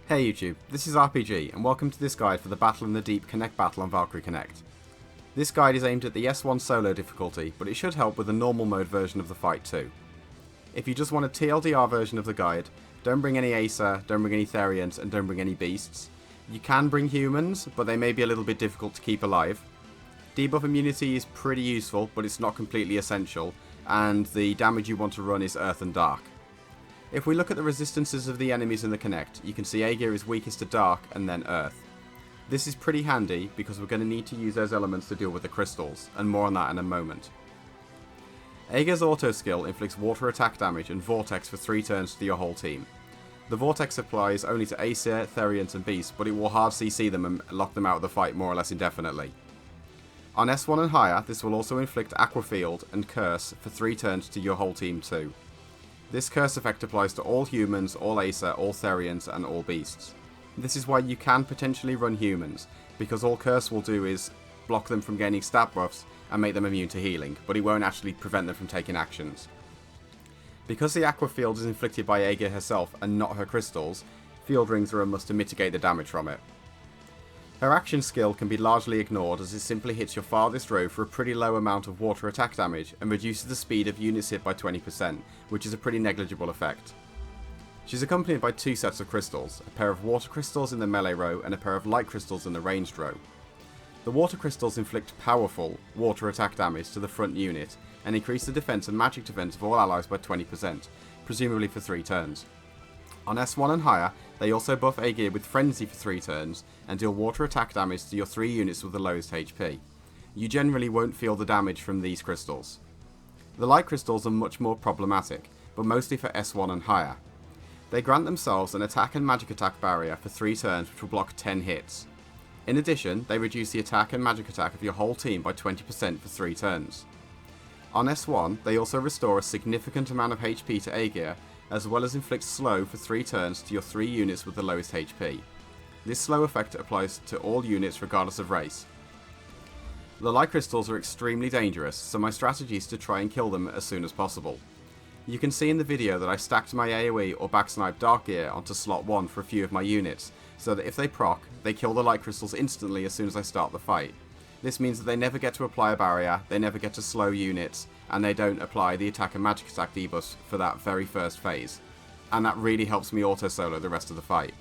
Hey YouTube, this is RPG, and welcome to this guide for the Battle in the Deep Connect battle on Valkyrie Connect. This guide is aimed at the S1 solo difficulty, but it should help with the normal mode version of the fight too. If you just want a TLDR version of the guide, don't bring any Acer, don't bring any Therians, and don't bring any beasts. You can bring humans, but they may be a little bit difficult to keep alive. Debuff immunity is pretty useful, but it's not completely essential, and the damage you want to run is Earth and Dark. If we look at the resistances of the enemies in the Connect, you can see Aegir is weakest to Dark and then Earth. This is pretty handy because we're going to need to use those elements to deal with the crystals, and more on that in a moment. Aegir's auto skill inflicts water attack damage and Vortex for 3 turns to your whole team. The Vortex applies only to Acer, Therians and Beasts, but it will hard CC them and lock them out of the fight more or less indefinitely. On S1 and higher, this will also inflict Aqua Field and Curse for 3 turns to your whole team too. This curse effect applies to all humans, all Acer, all Therians, and all beasts. This is why you can potentially run humans, because all curse will do is block them from gaining stat buffs and make them immune to healing, but it won't actually prevent them from taking actions. Because the Aqua Field is inflicted by Aegir herself and not her crystals, Field Rings are a must to mitigate the damage from it. Her action skill can be largely ignored as it simply hits your farthest row for a pretty low amount of water attack damage and reduces the speed of units hit by 20%, which is a pretty negligible effect. She's accompanied by 2 sets of crystals, a pair of water crystals in the melee row and a pair of light crystals in the ranged row. The water crystals inflict powerful water attack damage to the front unit and increase the defense and magic defense of all allies by 20%, presumably for 3 turns. On S1 and higher, they also buff Aegir with Frenzy for 3 turns and deal water attack damage to your 3 units with the lowest HP. You generally won't feel the damage from these crystals. The light crystals are much more problematic, but mostly for S1 and higher. They grant themselves an attack and magic attack barrier for 3 turns which will block 10 hits. In addition, they reduce the attack and magic attack of your whole team by 20% for 3 turns. On S1, they also restore a significant amount of HP to Aegir, as well as inflict slow for 3 turns to your 3 units with the lowest HP. This slow effect applies to all units regardless of race. The light crystals are extremely dangerous, so my strategy is to try and kill them as soon as possible. You can see in the video that I stacked my AoE or backsnipe Dark Gear onto slot 1 for a few of my units, so that if they proc, they kill the light crystals instantly as soon as I start the fight. This means that they never get to apply a barrier, they never get to slow units, and they don't apply the attack and magic attack debuffs for that very first phase. And that really helps me auto-solo the rest of the fight.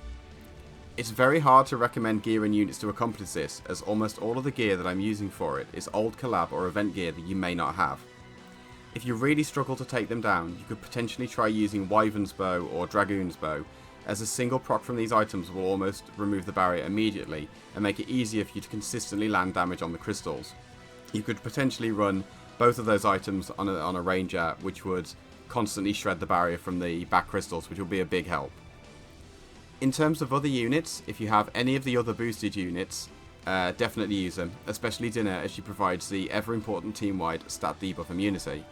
It's very hard to recommend gear and units to accomplish this, as almost all of the gear that I'm using for it is old collab or event gear that you may not have. If you really struggle to take them down, you could potentially try using Wyvern's Bow or Dragoon's Bow, as a single proc from these items will almost remove the barrier immediately and make it easier for you to consistently land damage on the crystals. You could potentially run both of those items on a ranger, which would constantly shred the barrier from the back crystals, which will be a big help. In terms of other units, if you have any of the other boosted units, definitely use them, especially Dinner, as she provides the ever important team-wide stat debuff immunity.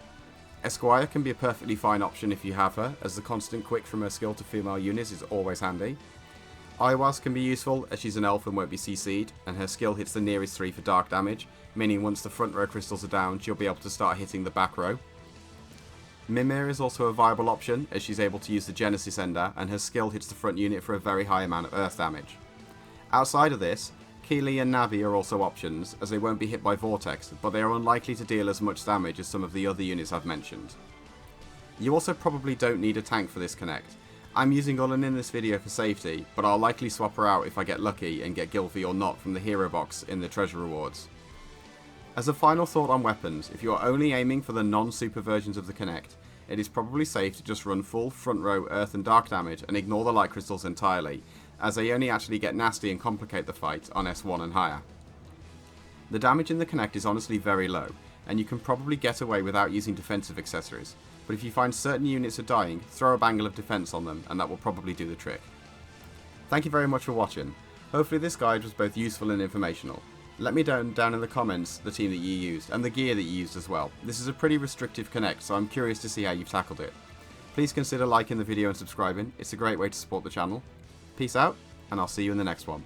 Esquire can be a perfectly fine option if you have her, as the constant quick from her skill to female units is always handy. Iwas can be useful as she's an elf and won't be CC'd, and her skill hits the nearest 3 for dark damage, meaning once the front row crystals are down, she'll be able to start hitting the back row. Mimir is also a viable option, as she's able to use the Genesis Ender, and her skill hits the front unit for a very high amount of earth damage. Outside of this, Keely and Navi are also options, as they won't be hit by Vortex, but they are unlikely to deal as much damage as some of the other units I've mentioned. You also probably don't need a tank for this Connect. I'm using Ullen in this video for safety, but I'll likely swap her out if I get lucky and get Gylfi or not from the hero box in the treasure rewards. As a final thought on weapons, if you are only aiming for the non-super versions of the Connect, it is probably safe to just run full front row earth and dark damage and ignore the light crystals entirely, as they only actually get nasty and complicate the fight on S1 and higher. The damage in the Connect is honestly very low, and you can probably get away without using defensive accessories, but if you find certain units are dying, throw a bangle of defense on them and that will probably do the trick. Thank you very much for watching. Hopefully this guide was both useful and informational. Let me know down in the comments the team that you used, and the gear that you used as well. This is a pretty restrictive Connect, so I'm curious to see how you've tackled it. Please consider liking the video and subscribing, it's a great way to support the channel. Peace out, and I'll see you in the next one.